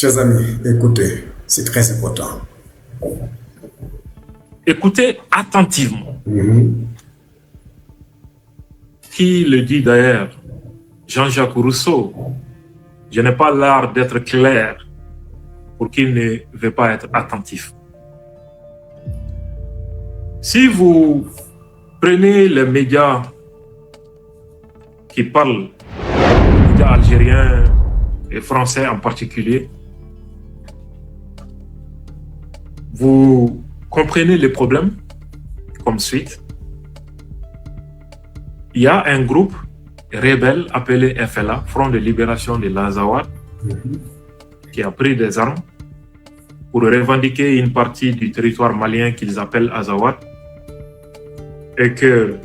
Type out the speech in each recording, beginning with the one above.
Chers amis, écoutez, c'est très important. Écoutez attentivement. Mhm. Qui le dit d'ailleurs? Jean-Jacques Rousseau. Je n'ai pas l'art d'être clair pour qu'il ne veuille pas être attentif. Si vous prenez les médias qui parlent, les médias algériens et français en particulier, vous comprenez les problèmes comme suite. Il y a un groupe rebelle appelé FLA, Front de Libération de l'Azawad, qui a pris des armes pour revendiquer une partie du territoire malien qu'ils appellent Azawad, et que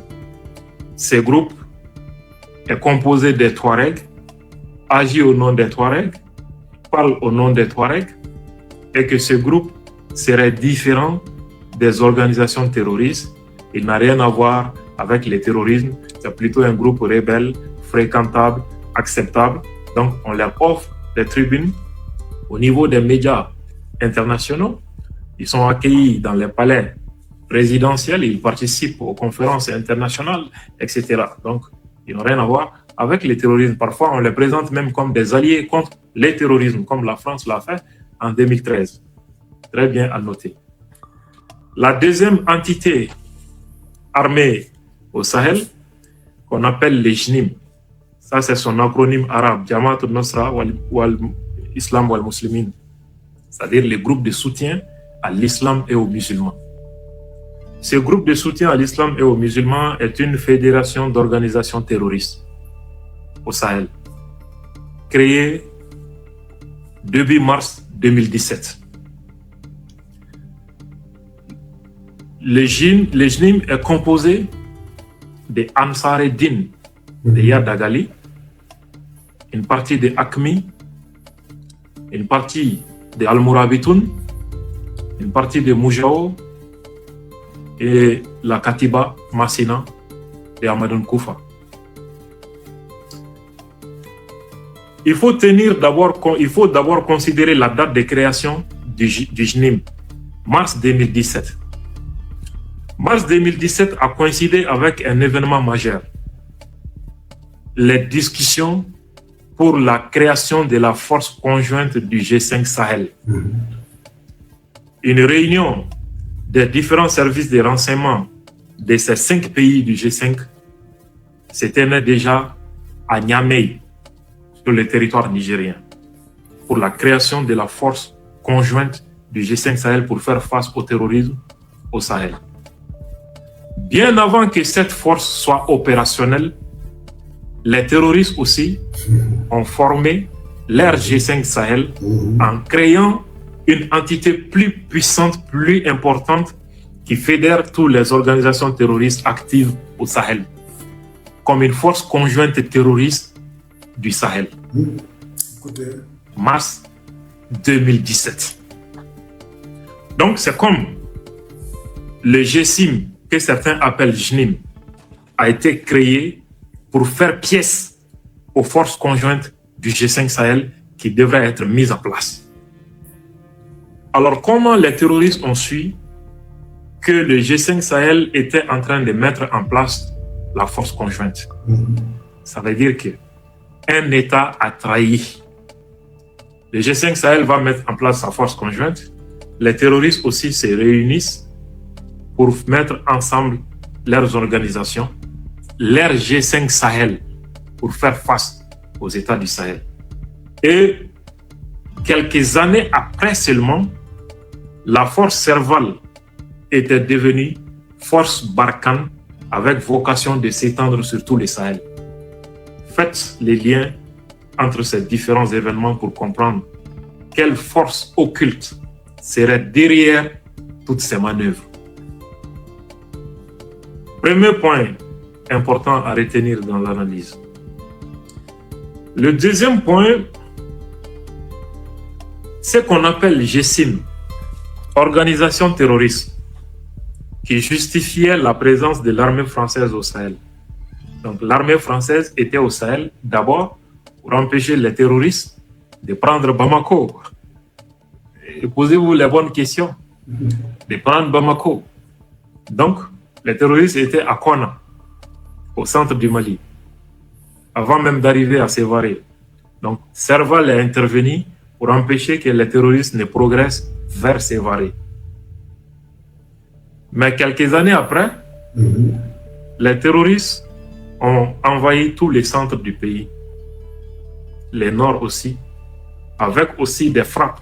ce groupe est composé des Touaregs, agit au nom des Touaregs, parle au nom des Touaregs, et que ce groupe serait différent des organisations terroristes. Il n'a rien à voir avec le terrorisme, c'est plutôt un groupe rebelle, fréquentable, acceptable. Donc on leur offre des tribunes au niveau des médias internationaux. Ils sont accueillis dans les palais présidentiels, ils participent aux conférences internationales, etc. Donc ils n'ont rien à voir avec le terrorisme. Parfois on les présente même comme des alliés contre le terrorisme, comme la France l'a fait en 2013. Très bien à noter. La deuxième entité armée au Sahel, qu'on appelle les JNIM, ça c'est son acronyme arabe, Jamaat al-Nusra wal-Islam wal-Muslimin, c'est-à-dire les groupes de soutien à l'islam et aux musulmans. Ce groupe de soutien à l'islam et aux musulmans est une fédération d'organisations terroristes au Sahel, créée début mars 2017. Le JNIM est composé de Ansar Din, de Yadagali, une partie de Akmi, une partie de Al-Mourabitoun, une partie de Moujao et la Katiba Massina de Ahmadoun Koufa. Il faut d'abord considérer la date de création du JNIM, mars 2017. Mars 2017 a coïncidé avec un événement majeur, les discussions pour la création de la force conjointe du G5 Sahel. Une réunion des différents services de renseignement de ces 5 pays du G5 se tenait déjà à Niamey, sur le territoire nigérien, pour la création de la force conjointe du G5 Sahel pour faire face au terrorisme au Sahel. Bien avant que cette force soit opérationnelle, les terroristes aussi ont formé leur G5 Sahel en créant une entité plus puissante, plus importante, qui fédère toutes les organisations terroristes actives au Sahel, comme une force conjointe terroriste du Sahel. Mars 2017. Donc c'est comme le GSIM, que certains appellent JNIM, a été créé pour faire pièce aux forces conjointes du G5 Sahel qui devraient être mises en place. Alors, comment les terroristes ont su que le G5 Sahel était en train de mettre en place la force conjointe? Ça veut dire qu'un État a trahi. Le G5 Sahel va mettre en place sa force conjointe. Les terroristes aussi se réunissent pour mettre ensemble leurs organisations, leur G5 Sahel, pour faire face aux États du Sahel. Et quelques années après seulement, la force Serval était devenue force Barkhane avec vocation de s'étendre sur tout le Sahel. Faites les liens entre ces différents événements pour comprendre quelle force occulte serait derrière toutes ces manœuvres. Premier point important à retenir dans l'analyse. Le deuxième point, c'est qu'on appelle GSIM, organisation terroriste, qui justifiait la présence de l'armée française au Sahel. Donc l'armée française était au Sahel d'abord pour empêcher les terroristes de prendre Bamako et posez-vous les bonnes questions, de prendre Bamako. Donc, les terroristes étaient à Kouana, au centre du Mali, avant même d'arriver à Sévaré. Donc, Serval est intervenu pour empêcher que les terroristes ne progressent vers Sévaré. Mais quelques années après, les terroristes ont envahi tous les centres du pays, les nord aussi, avec aussi des frappes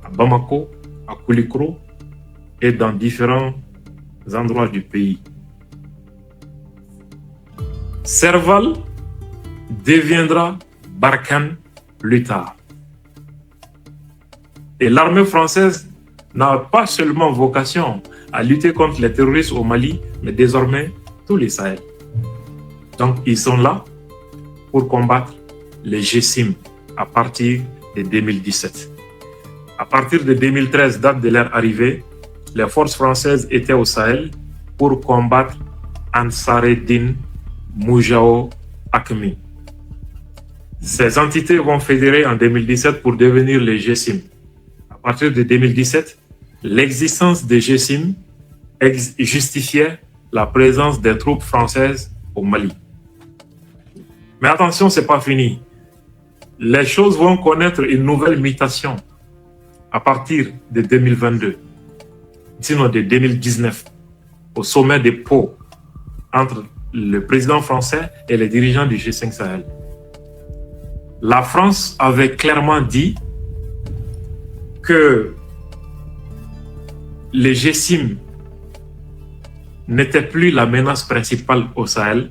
à Bamako, à Koulikro et dans différents endroits du pays. Serval deviendra Barkhane plus tard. Et l'armée française n'a pas seulement vocation à lutter contre les terroristes au Mali, mais désormais tous les Sahel. Donc ils sont là pour combattre les GSIM à partir de 2017. À partir de 2013, date de leur arrivée, les forces françaises étaient au Sahel pour combattre Ansar-Eddin Moujao Akmi. Ces entités vont fédérer en 2017 pour devenir les GSIM. À partir de 2017, l'existence des GSIM justifiait la présence des troupes françaises au Mali. Mais attention, ce n'est pas fini. Les choses vont connaître une nouvelle mutation à partir de 2022, sinon de 2019, au sommet de Pau, entre le président français et les dirigeants du G5 Sahel. La France avait clairement dit que les GSIM n'étaient plus la menace principale au Sahel,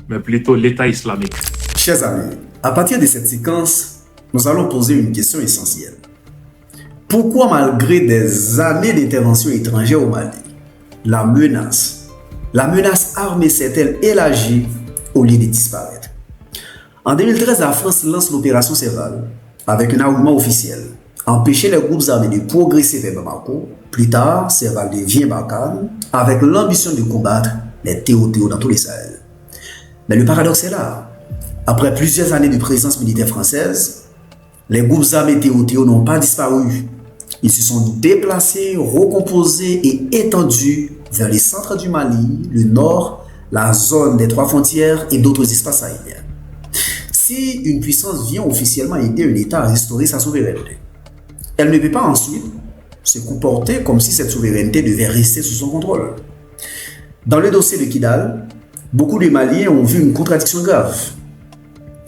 mais plutôt l'État islamique. Chers amis, à partir de cette séquence, nous allons poser une question essentielle. Pourquoi, malgré des années d'intervention étrangère au Mali, la menace armée s'est-elle élargie au lieu de disparaître? En 2013, la France lance l'opération Serval avec un argument officiel: empêcher les groupes armés de progresser vers Bamako. Plus tard, Serval devient Barkhane avec l'ambition de combattre les TOTO dans tous les Sahel. Mais le paradoxe est là. Après plusieurs années de présence militaire française, les groupes armés TOTO n'ont pas disparu. Ils se sont déplacés, recomposés et étendus vers les centres du Mali, le nord, la zone des trois frontières et d'autres espaces sahéliens. Si une puissance vient officiellement aider un État à restaurer sa souveraineté, elle ne peut pas ensuite se comporter comme si cette souveraineté devait rester sous son contrôle. Dans le dossier de Kidal, beaucoup de Maliens ont vu une contradiction grave.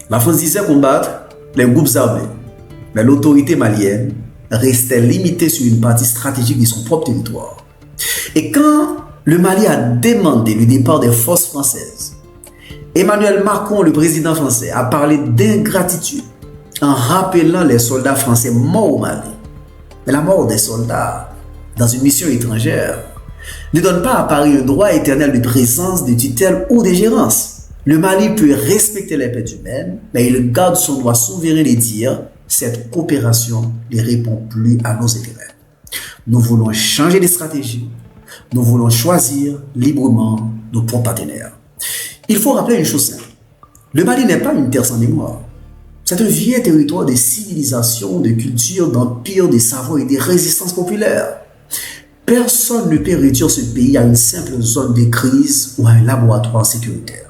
La France disait combattre les groupes armés, mais l'autorité malienne restait limitée sur une partie stratégique de son propre territoire. Et quand le Mali a demandé le départ des forces françaises, Emmanuel Macron, le président français, a parlé d'ingratitude en rappelant les soldats français morts au Mali. Mais la mort des soldats dans une mission étrangère ne donne pas à Paris un droit éternel de présence, de tutelle ou de gérance. Le Mali peut respecter les paix humaines, mais il garde son droit souverain de dire « cette coopération ne répond plus à nos intérêts ». Nous voulons changer de stratégie, nous voulons choisir librement nos propres partenaires. Il faut rappeler une chose simple. Le Mali n'est pas une terre sans mémoire. C'est un vieux territoire de civilisation, de culture, d'empire, de savoir et de résistance populaire. Personne ne peut réduire ce pays à une simple zone de crise ou à un laboratoire sécuritaire.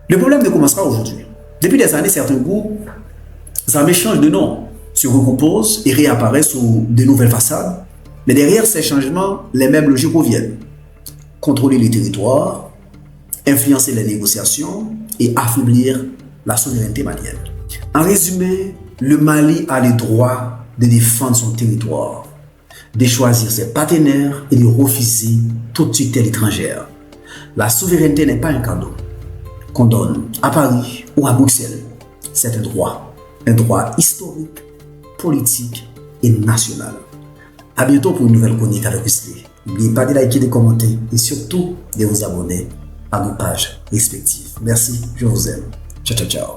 Le problème ne commence pas aujourd'hui. Depuis des années, certains groupes armés changent de nom, se recomposent et réapparaissent sous de nouvelles façades. Mais derrière ces changements, les mêmes logiques reviennent. Contrôler les territoires, influencer les négociations et affaiblir la souveraineté malienne. En résumé, le Mali a le droit de défendre son territoire, de choisir ses partenaires et de refuser toute tutelle étrangère. La souveraineté n'est pas un cadeau qu'on donne à Paris ou à Bruxelles. C'est un droit historique, politique et national. À bientôt pour une nouvelle chronique avec Wesley. N'oubliez pas de liker, de commenter et surtout de vous abonner à nos pages respectives. Merci, je vous aime. Ciao, ciao, ciao.